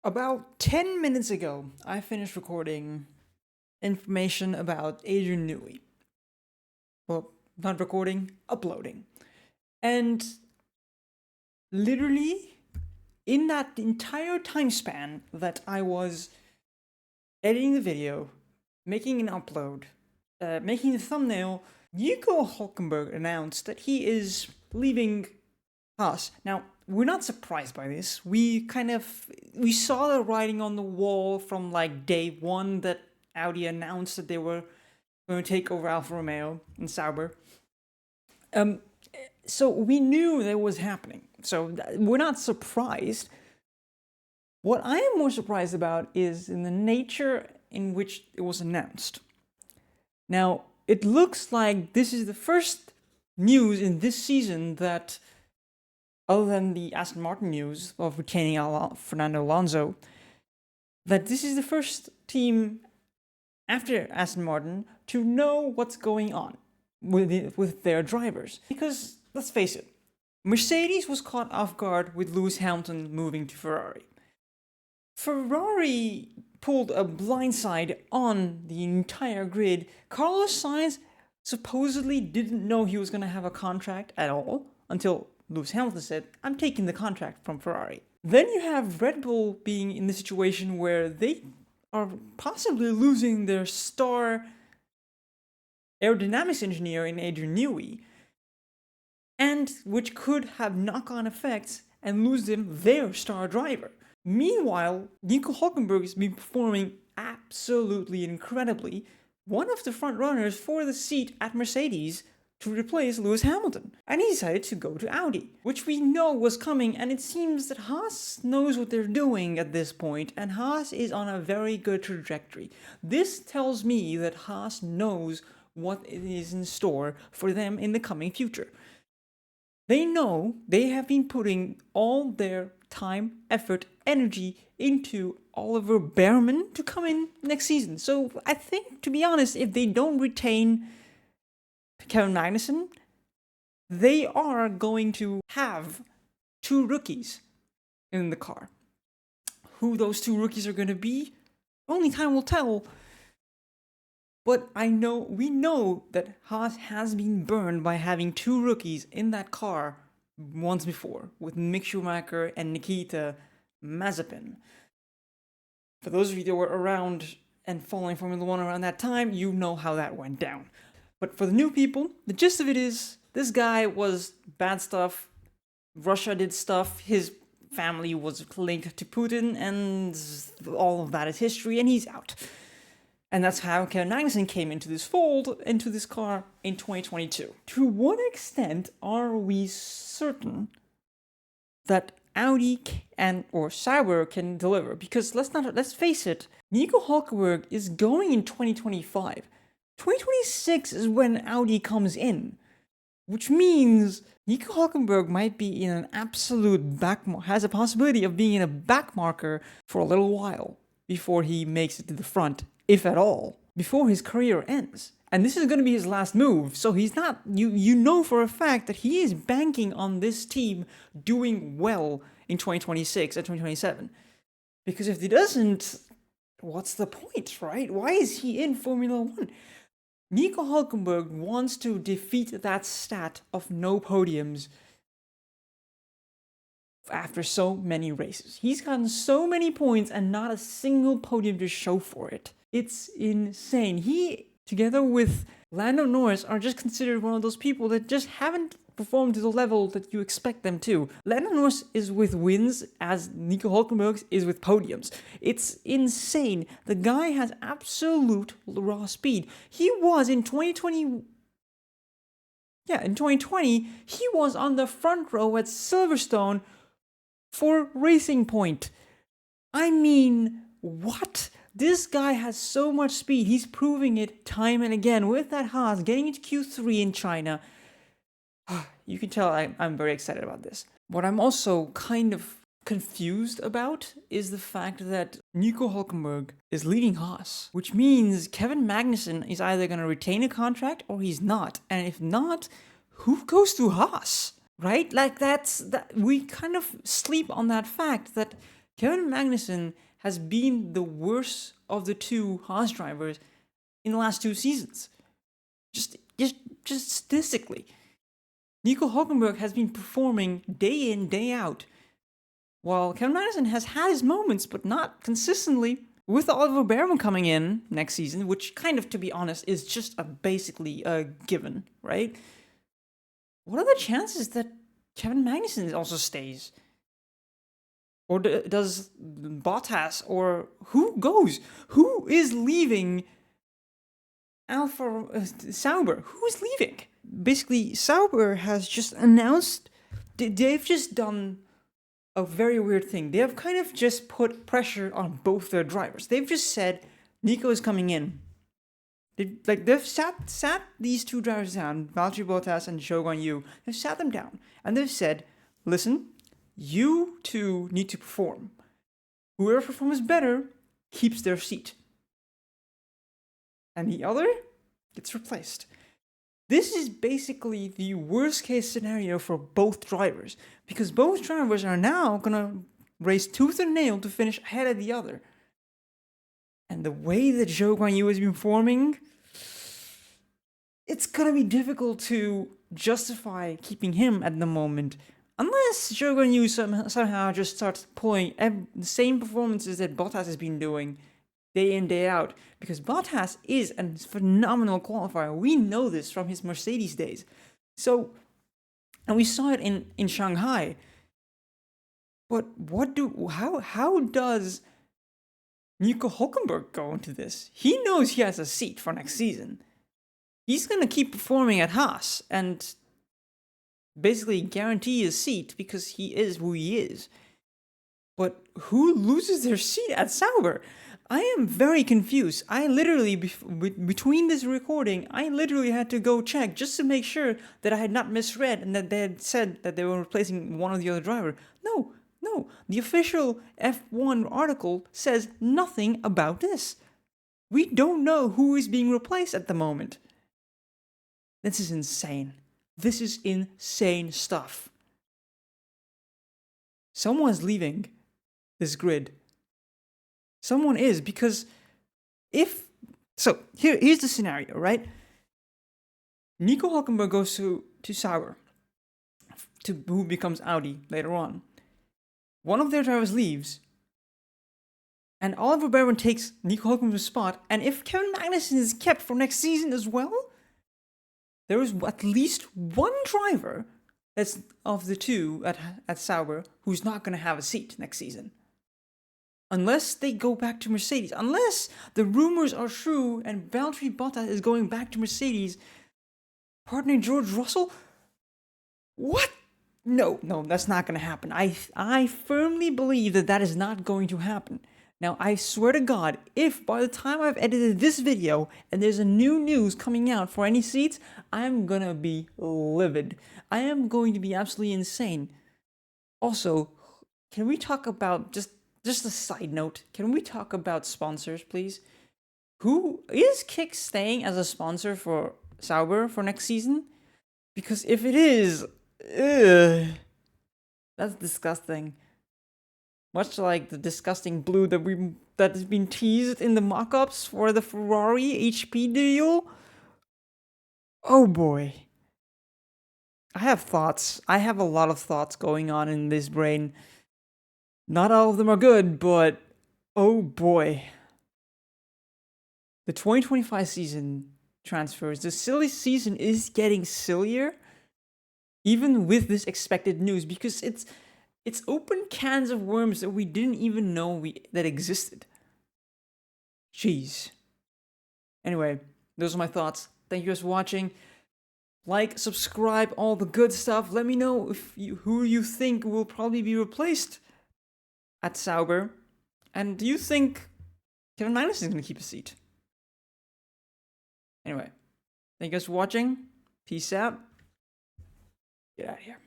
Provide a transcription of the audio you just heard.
About 10 minutes ago, I finished recording information about Adrian Newey. Well, not recording, uploading. And literally, in that entire time span that I was editing the video, making an upload, making the thumbnail, Nico Hulkenberg announced that he is leaving Haas. Now, we're not surprised by this. We saw the writing on the wall from like day one that Audi announced that they were going to take over Alfa Romeo and Sauber. So we knew that was happening. So we're not surprised. What I am more surprised about is in the nature in which it was announced. Now, it looks like this is the first news in this season that, other than the Aston Martin news of retaining Fernando Alonso, that this is the first team after Aston Martin to know what's going on with their drivers. Because, let's face it, Mercedes was caught off guard with Lewis Hamilton moving to Ferrari. Ferrari pulled a blindside on the entire grid. Carlos Sainz supposedly didn't know he was going to have a contract at all until Lewis Hamilton said, I'm taking the contract from Ferrari. Then you have Red Bull being in the situation where they are possibly losing their star aerodynamics engineer in Adrian Newey, and which could have knock-on effects and lose them their star driver. Meanwhile, Nico Hulkenberg has been performing absolutely incredibly, one of the front runners for the seat at Mercedes to replace Lewis Hamilton. And he decided to go to Audi, which we know was coming, and it seems that Haas knows what they're doing at this point, and Haas is on a very good trajectory. This tells me that Haas knows what is in store for them in the coming future. They know they have been putting all their time, effort, energy into Oliver Behrman to come in next season. So I think, to be honest, if they don't retain Kevin Magnussen, they are going to have two rookies in the car. Who those two rookies are going to be, only time will tell. But we know that Haas has been burned by having two rookies in that car once before, with Mick Schumacher and Nikita Mazepin. For those of you that were around and following Formula 1 around that time, you know how that went down. But for the new people, the gist of it is, this guy was bad stuff, Russia did stuff, his family was linked to Putin, and all of that is history, and he's out. And that's how Kevin Magnussen came into this fold, into this car in 2022. To what extent are we certain that Audi or Sauber can deliver? Because let's face it, Nico Hulkenberg is going in 2025. 2026 is when Audi comes in, which means Nico Hulkenberg might be in an absolute has a possibility of being in a backmarker for a little while before he makes it to the front, if at all, before his career ends. And this is going to be his last move, so he's not, you know for a fact that he is banking on this team doing well in 2026 and 2027. Because if he doesn't, what's the point, right? Why is he in Formula 1? Nico Hulkenberg wants to defeat that stat of no podiums after so many races. He's gotten so many points and not a single podium to show for it. It's insane. He, together with Lando Norris, are just considered one of those people that just haven't performed to the level that you expect them to. Lando Norris is with wins as Nico Hulkenberg is with podiums. It's insane. The guy has absolute raw speed. He was in 2020... Yeah, in 2020, he was on the front row at Silverstone for Racing Point. I mean, what? This guy has so much speed. He's proving it time and again with that Haas, getting into Q3 in China. You can tell I'm very excited about this. What I'm also kind of confused about is the fact that Nico Hulkenberg is leading Haas, which means Kevin Magnussen is either going to retain a contract or he's not. And if not, who goes to Haas? Right? Like that we kind of sleep on that fact that Kevin Magnussen has been the worst of the two Haas drivers in the last 2 seasons. Just statistically. Nico Hulkenberg has been performing day in, day out, while Kevin Magnussen has had his moments, but not consistently. With Oliver Behrman coming in next season, which kind of, to be honest, is just basically a given, right? What are the chances that Kevin Magnussen also stays? Or does Bottas, or who goes? Who is leaving Sauber? Who is leaving? Basically, Sauber has just announced, they've just done a very weird thing. They have kind of just put pressure on both their drivers. They've just said, Nico is coming in. They've sat these two drivers down, Valtteri Bottas and Zhou Guanyu. They've sat them down and they've said, listen, you two need to perform. Whoever performs better keeps their seat. And the other gets replaced. This is basically the worst case scenario for both drivers, because both drivers are now gonna race tooth and nail to finish ahead of the other. And the way that Zhou Guanyu has been performing, it's gonna be difficult to justify keeping him at the moment, unless Zhou Guanyu somehow just starts pulling the same performances that Bottas has been doing day in, day out, because Bottas is a phenomenal qualifier. We know this from his Mercedes days. So, and we saw it in Shanghai. But how does Nico Hulkenberg go into this? He knows he has a seat for next season. He's going to keep performing at Haas and basically guarantee his seat because he is who he is. But who loses their seat at Sauber? I am very confused. I literally, between this recording, I literally had to go check just to make sure that I had not misread and that they had said that they were replacing one or the other driver. No. The official F1 article says nothing about this. We don't know who is being replaced at the moment. This is insane. This is insane stuff. Someone's leaving this grid. Someone is, because here's the scenario, right? Nico Hulkenberg goes to Sauber, who becomes Audi later on. One of their drivers leaves, and Oliver Behrman takes Nico Hulkenberg's spot, and if Kevin Magnussen is kept for next season as well, there is at least one driver that's of the two at Sauber who's not going to have a seat next season. Unless they go back to Mercedes. Unless the rumors are true and Valtteri Bottas is going back to Mercedes, partnering George Russell? What? No, that's not going to happen. I firmly believe that is not going to happen. Now, I swear to God, if by the time I've edited this video and there's a new news coming out for any seats, I'm gonna be livid. I am going to be absolutely insane. Also, can we talk about, just a side note, can we talk about sponsors, please? Who is Kick staying as a sponsor for Sauber for next season? Because if it is, that's disgusting. Much like the disgusting blue that has been teased in the mock-ups for the Ferrari HP deal. Oh boy. I have thoughts. I have a lot of thoughts going on in this brain. Not all of them are good, but oh boy. The 2025 season transfers, the silly season is getting sillier, even with this expected news, because it's open cans of worms that we didn't even know that existed. Jeez. Anyway, those are my thoughts. Thank you guys for watching. Like, subscribe, all the good stuff. Let me know who you think will probably be replaced at Sauber. And do you think Kevin Magnussen is going to keep a seat? Anyway, thank you guys for watching. Peace out. Get out of here.